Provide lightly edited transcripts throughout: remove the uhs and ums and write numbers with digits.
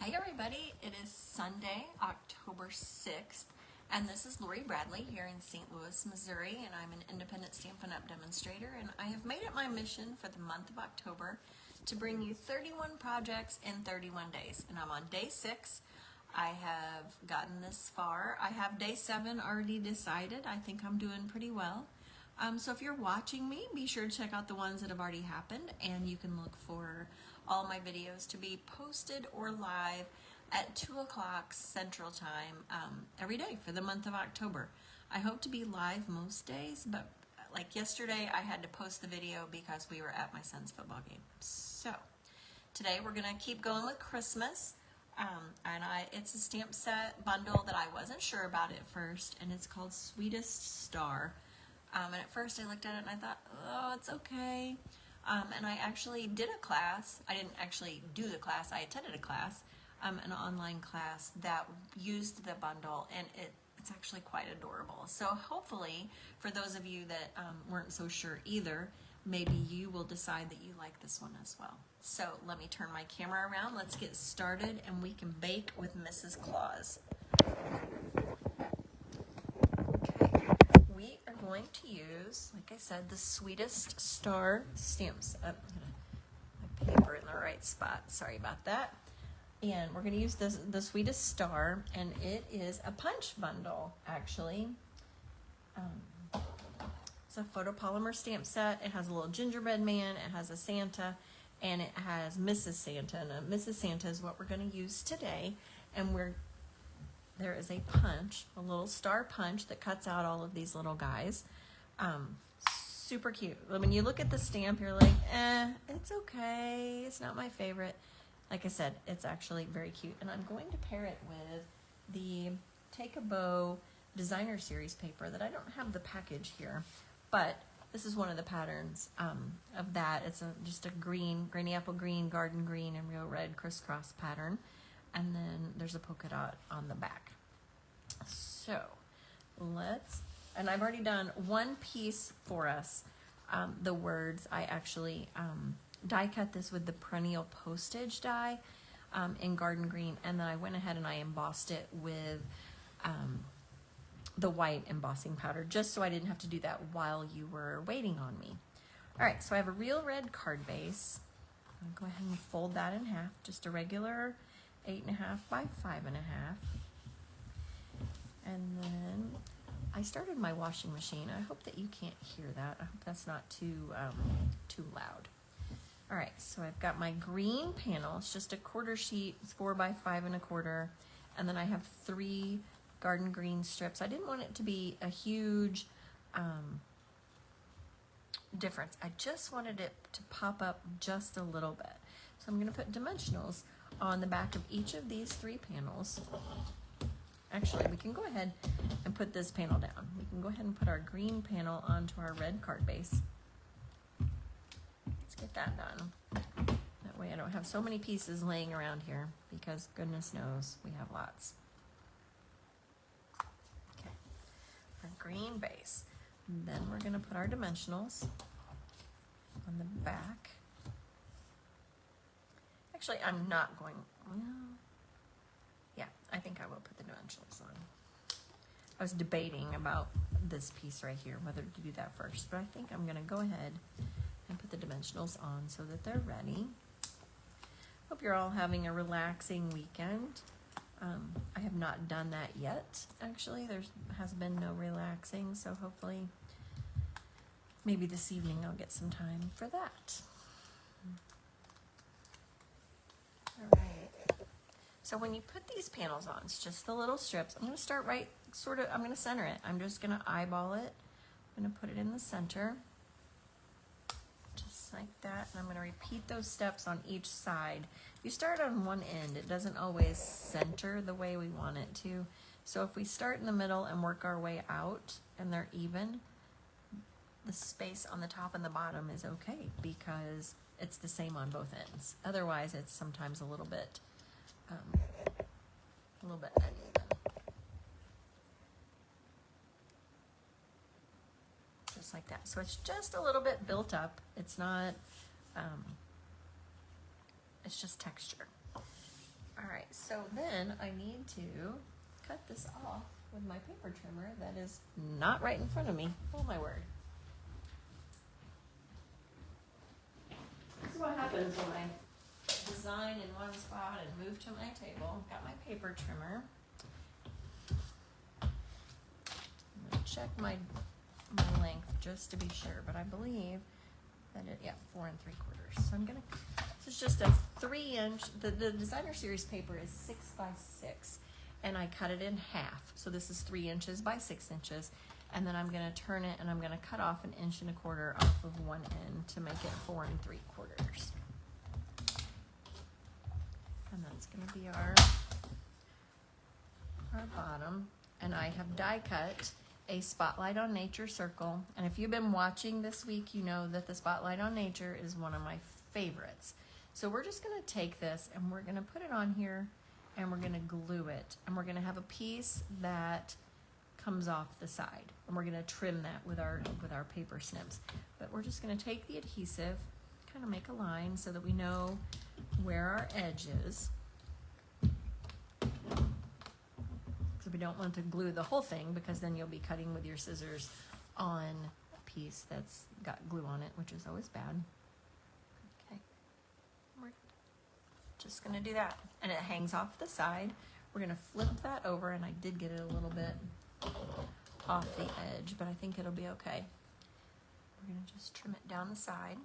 Hey everybody, it is Sunday, October 6th, and this is Lori Bradley here in St. Louis, Missouri, and I'm an independent Stampin' Up! Demonstrator, and I have made it my mission for the month of October to bring you 31 projects in 31 days, and I'm on day 6. I have gotten this far. I have day 7 already decided. I think I'm doing pretty well. So if you're watching me, be sure to check out the ones that have already happened, and you can look for all my videos to be posted or live at 2 o'clock Central Time every day for the month of October. I hope to be live most days, but like yesterday I had to post the video because we were at my son's football game. So today we're going to keep going with Christmas. It's a stamp set bundle that I wasn't sure about at first, and it's called Sweetest Star. And at first I looked at it and I thought, oh, it's okay. And I actually did a class. I didn't actually do the class. I attended a class, an online class that used the bundle, and it's actually quite adorable. So hopefully, for those of you that weren't so sure either, maybe you will decide that you like this one as well. So let me turn my camera around. Let's get started, and we can bake with Mrs. Claus. We are going to use, like I said, the Sweetest Star stamps. I'm gonna my paper in the right spot. Sorry about that. And we're going to use the Sweetest Star, and it is a punch bundle, actually. It's a photopolymer stamp set. It has a little gingerbread man, it has a Santa, and it has Mrs. Santa. And Mrs. Santa is what we're going to use today. And there is a punch, a little star punch that cuts out all of these little guys. Super cute. When you look at the stamp, you're like, it's okay. It's not my favorite. Like I said, it's actually very cute. And I'm going to pair it with the Take a Bow Designer Series paper that I don't have the package here, but this is one of the patterns of that. It's just a green, granny apple green, garden green, and real red crisscross pattern. And then there's a polka dot on the back. So and I've already done one piece for us. The words, I actually die cut this with the perennial postage die in garden green, and then I went ahead and I embossed it with the white embossing powder, just so I didn't have to do that while you were waiting on me. All right, so I have a real red card base. I'll go ahead and fold that in half, just a regular 8.5 by 5.5. And then I started my washing machine. I hope that you can't hear that. I hope that's not too loud. All right, so I've got my green panel. It's just a quarter sheet, 4 by 5.25, and then I have 3 garden green strips. I didn't want it to be a huge difference. I just wanted it to pop up just a little bit. So I'm going to put dimensionals on the back of each of these 3 panels. Actually, we can go ahead and put this panel down. We can go ahead and put our green panel onto our red card base. Let's get that done. That way I don't have so many pieces laying around here, because goodness knows we have lots. Okay, our green base. And then we're going to put our dimensionals on the back. Actually, I'm not going, well, yeah, I think I will put the dimensionals on. I was debating about this piece right here, whether to do that first, but I think I'm going to go ahead and put the dimensionals on so that they're ready. Hope you're all having a relaxing weekend. I have not done that yet, actually. There has been no relaxing, so hopefully maybe this evening I'll get some time for that. All right. So when you put these panels on, it's just the little strips. I'm going to start right, I'm going to center it. I'm just going to eyeball it. I'm going to put it in the center, just like that. And I'm going to repeat those steps on each side. If you start on one end, it doesn't always center the way we want it to. So if we start in the middle and work our way out and they're even, the space on the top and the bottom is okay, because it's the same on both ends. Otherwise, it's sometimes a little bit uneven. Just like that. So it's just a little bit built up. It's not, it's just texture. All All right, so then I need to cut this off with my paper trimmer that is not right in front of me. Oh my word. This is what happens when I design in one spot and move to my table. Got my paper trimmer. I'm gonna check my length just to be sure, but I believe that yeah, 4 3/4. So I'm gonna, this is just a 3-inch, the designer series paper is 6 by 6, and I cut it in half. So this is 3 inches by 6 inches, and then I'm gonna turn it and I'm gonna cut off 1 1/4 inches off of one end to make it 4 3/4. And that's gonna be our bottom. And I have die cut a Spotlight on Nature circle. And if you've been watching this week, you know that the Spotlight on Nature is one of my favorites. So we're just gonna take this and we're gonna put it on here and we're gonna glue it. And we're gonna have a piece that comes off the side. And we're gonna trim that with our paper snips. But we're just gonna take the adhesive, kind of make a line so that we know where our edge is. So we don't want to glue the whole thing because then you'll be cutting with your scissors on a piece that's got glue on it, which is always bad. Okay, we're just gonna do that. And it hangs off the side. We're gonna flip that over, and I did get it a little bit off the edge, but I think it'll be okay. We're gonna just trim it down the side.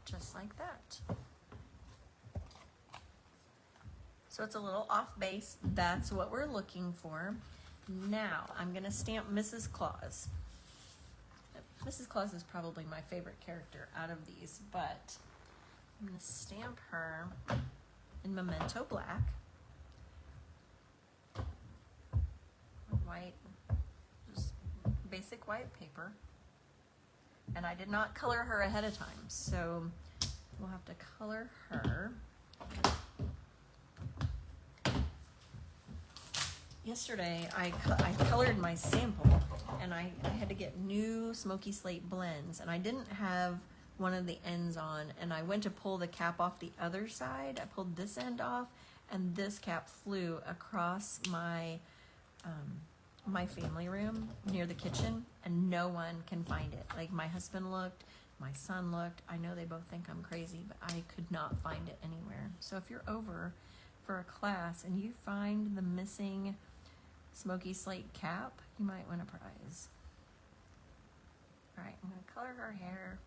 Just like that. So it's a little off base. That's what we're looking for. Now I'm gonna stamp Mrs. Claus. Mrs. Claus is probably my favorite character out of these, but I'm gonna stamp her in Memento Black. White, just basic white paper. And I did not color her ahead of time, so we'll have to color her. Yesterday, I colored my sample, and I had to get new smoky slate blends, and I didn't have one of the ends on, and I went to pull the cap off the other side. I pulled this end off, and this cap flew across my my family room near the kitchen, and no one can find it. Like, my husband looked, my son looked. I know they both think I'm crazy, but I could not find it anywhere. So if you're over for a class and you find the missing smoky slate cap, you might win a prize. All right, I'm gonna color her hair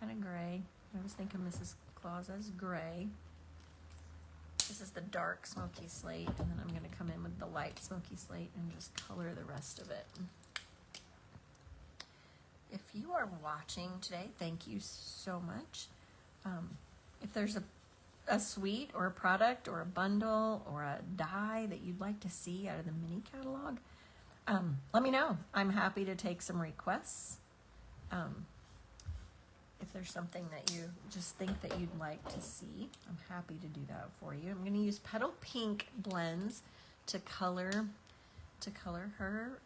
kind of gray. I always think of Mrs. Claus as gray. This is the dark smoky slate, and then I'm going to come in with the light smoky slate and just color the rest of it. If you are watching today, thank you so much. If there's a suite or a product or a bundle or a die that you'd like to see out of the mini catalog, let me know. I'm happy to take some requests. If there's something that you just think that you'd like to see, I'm happy to do that for you. I'm going to use Petal Pink blends to color her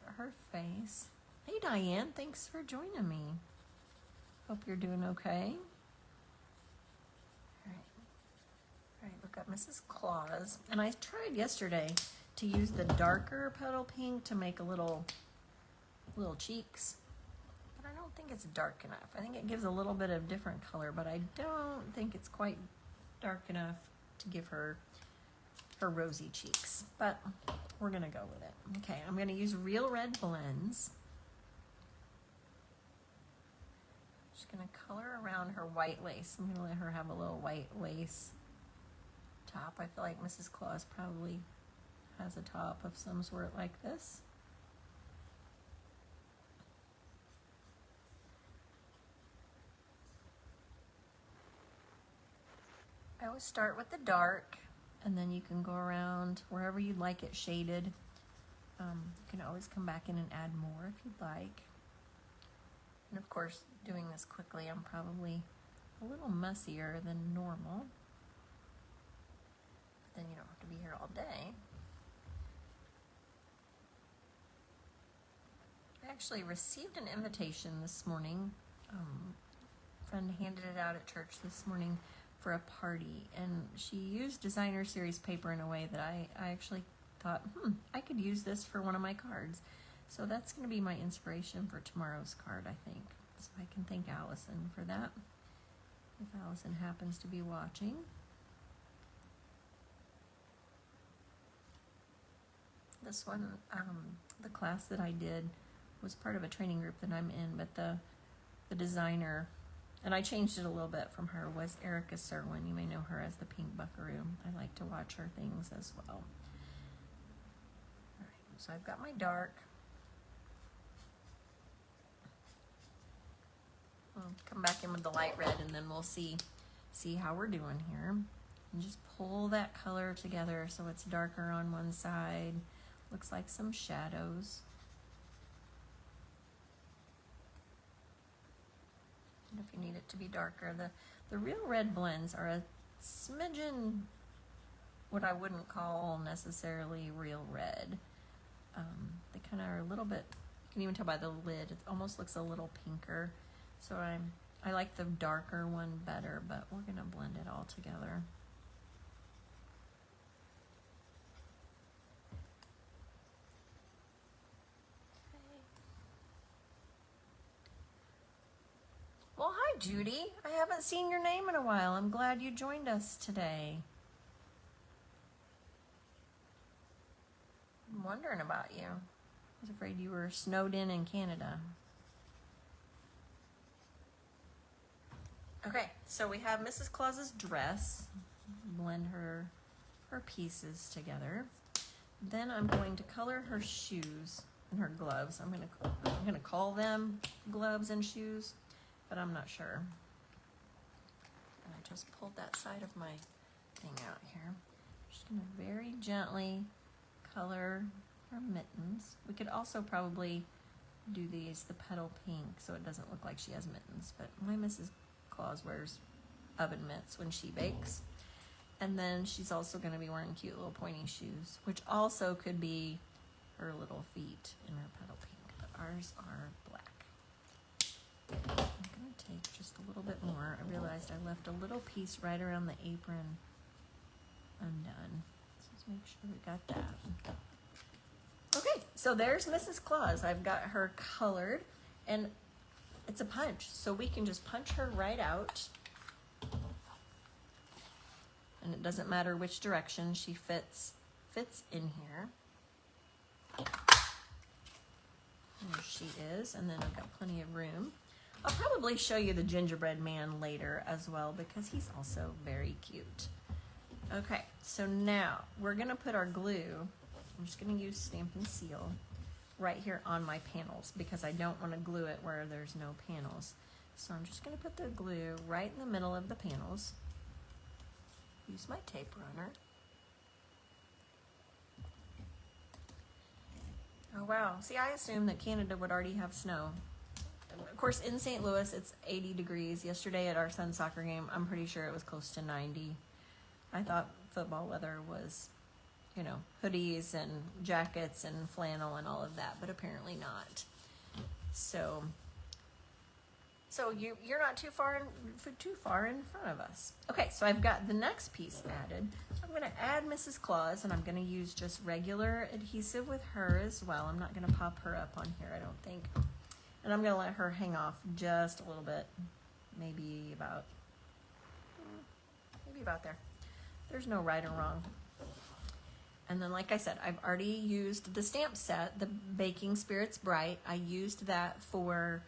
face. Hey Diane, thanks for joining me. Hope you're doing okay. All right, we've got Mrs. Claus, and I tried yesterday to use the darker Petal Pink to make a little cheeks. I don't think it's dark enough. I think it gives a little bit of different color, but I don't think it's quite dark enough to give her rosy cheeks. But we're gonna go with it. Okay, I'm gonna use Real Red blends. Just gonna color around her white lace. I'm gonna let her have a little white lace top. I feel like Mrs. Claus probably has a top of some sort like this. I always start with the dark, and then you can go around wherever you'd like it shaded. You can always come back in and add more if you'd like. And of course, doing this quickly, I'm probably a little messier than normal. But then you don't have to be here all day. I actually received an invitation this morning. Friend handed it it out at church this morning for a party, and she used designer series paper in a way that I actually thought, I could use this for one of my cards. So that's going to be my inspiration for tomorrow's card, I think. So I can thank Allison for that, if Allison happens to be watching. This one, the class that I did was part of a training group that I'm in, but the designer, and I changed it a little bit from her, was Erica Serwin. You may know her as the Pink Buckaroo. I like to watch her things as well. All right, so I've got my dark. I'll come back in with the light red, and then we'll see how we're doing here. And just pull that color together so it's darker on one side. Looks like some shadows. And if you need it to be darker, the real red blends are a smidgen what I wouldn't call necessarily real red. They kind of are a little bit, you can even tell by the lid, it almost looks a little pinker. So I like the darker one better, but we're gonna blend it all together. Well, hi, Judy. I haven't seen your name in a while. I'm glad you joined us today. I'm wondering about you. I was afraid you were snowed in Canada. Okay, so we have Mrs. Claus's dress. Blend her pieces together. Then I'm going to color her shoes and her gloves. I'm gonna call them gloves and shoes, but I'm not sure. And I just pulled that side of my thing out here. I'm just gonna very gently color her mittens. We could also probably do these the petal pink so it doesn't look like she has mittens, but my Mrs. Claus wears oven mitts when she bakes. And then she's also going to be wearing cute little pointy shoes, which also could be her little feet in her petal pink, but ours are black. I'm going to take just a little bit more. I realized I left a little piece right around the apron undone. So let's make sure we got that. Okay, so there's Mrs. Claus. I've got her colored, and it's a punch, so we can just punch her right out. And it doesn't matter which direction she fits in here. There she is, and then I've got plenty of room. I'll probably show you the gingerbread man later as well because he's also very cute. Okay, so now we're gonna put our glue, I'm just gonna use Stamp and Seal right here on my panels because I don't want to glue it where there's no panels. So I'm just going to put the glue right in the middle of the panels. Use my tape runner. Oh wow, see, I assumed that Canada would already have snow. Of course, in St. Louis, it's 80 degrees. Yesterday at our son's soccer game, I'm pretty sure it was close to 90. I thought football weather was, you know, hoodies and jackets and flannel and all of that, but apparently not. So you're not too far in front of us. Okay, so I've got the next piece added. I'm going to add Mrs. Claus, and I'm going to use just regular adhesive with her as well. I'm not going to pop her up on here, I don't think. And I'm going to let her hang off just a little bit, maybe about there. There's no right or wrong. And then, like I said, I've already used the stamp set, the Baking Spirits Bright. I used that for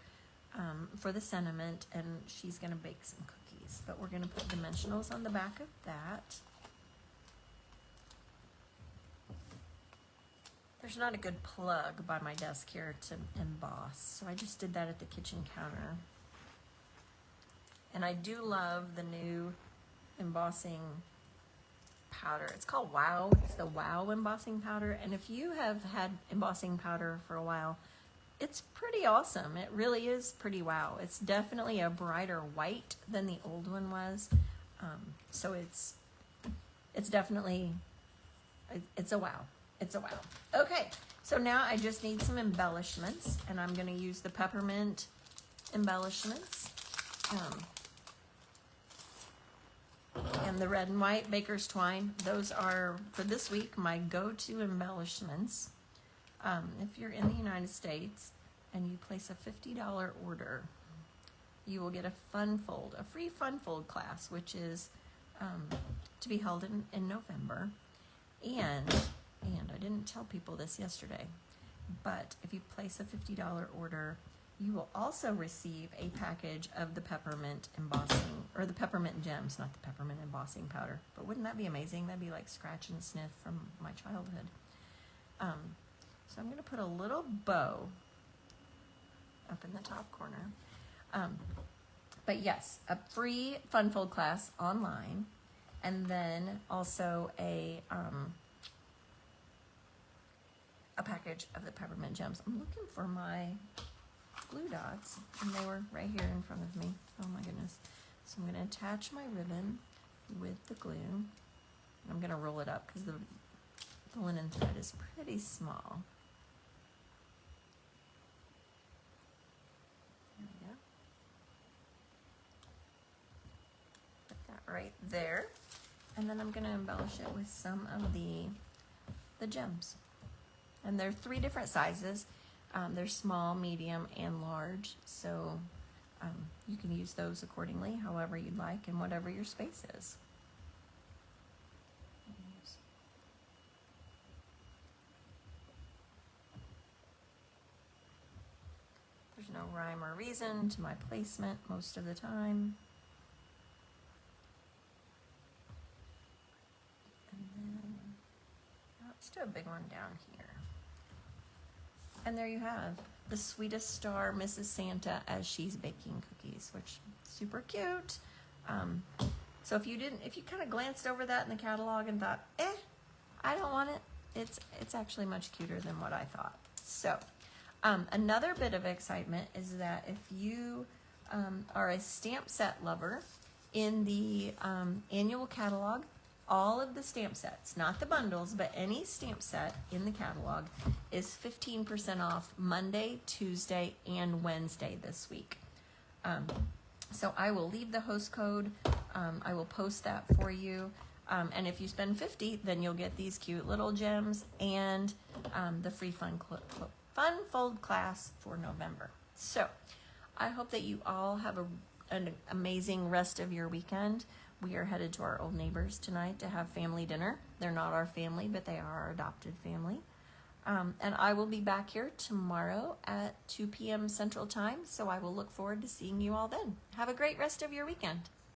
the sentiment, and she's going to bake some cookies. But we're going to put dimensionals on the back of that. There's not a good plug by my desk here to emboss, so I just did that at the kitchen counter. And I do love the new embossing powder. It's called Wow. It's the Wow embossing powder. And if you have had embossing powder for a while, it's pretty awesome. It really is pretty wow. It's definitely a brighter white than the old one was. So it's definitely, it's a wow. It's a wow. Okay, so now I just need some embellishments, and I'm going to use the peppermint embellishments. And the red and white Baker's Twine, those are, for this week, my go-to embellishments. If you're in the United States and you place a $50 order, you will get a free fun fold class, which is to be held in November. And I didn't tell people this yesterday, but if you place a $50 order, you will also receive a package of the peppermint embossing, or the peppermint gems, not the peppermint embossing powder. But wouldn't that be amazing? That'd be like scratch and sniff from my childhood. So I'm going to put a little bow up in the top corner. But yes, a free fun fold class online, and then also a package of the peppermint gems. I'm looking for my glue dots, and they were right here in front of me. Oh my goodness. So I'm going to attach my ribbon with the glue. I'm going to roll it up because the linen thread is pretty small. There we go. Put that right there. And then I'm going to embellish it with some of the gems. And they're 3 different sizes. They're small, medium, and large, so you can use those accordingly, however you'd like, and whatever your space is. There's no rhyme or reason to my placement most of the time. And then, let's do a big one down here. And there you have the Sweetest Star Mrs. Santa as she's baking cookies, which is super cute. So if you kind of glanced over that in the catalog and thought, I don't want it, it's actually much cuter than what I thought. So another bit of excitement is that if you are a stamp set lover, in the annual catalog, all of the stamp sets, not the bundles, but any stamp set in the catalog is 15% off Monday, Tuesday, and Wednesday this week. So I will leave the host code. I will post that for you. And if you spend $50, then you'll get these cute little gems and the free fun fold class for November. So I hope that you all have an amazing rest of your weekend. We are headed to our old neighbors tonight to have family dinner. They're not our family, but they are our adopted family. And I will be back here tomorrow at 2 p.m. Central Time, so I will look forward to seeing you all then. Have a great rest of your weekend.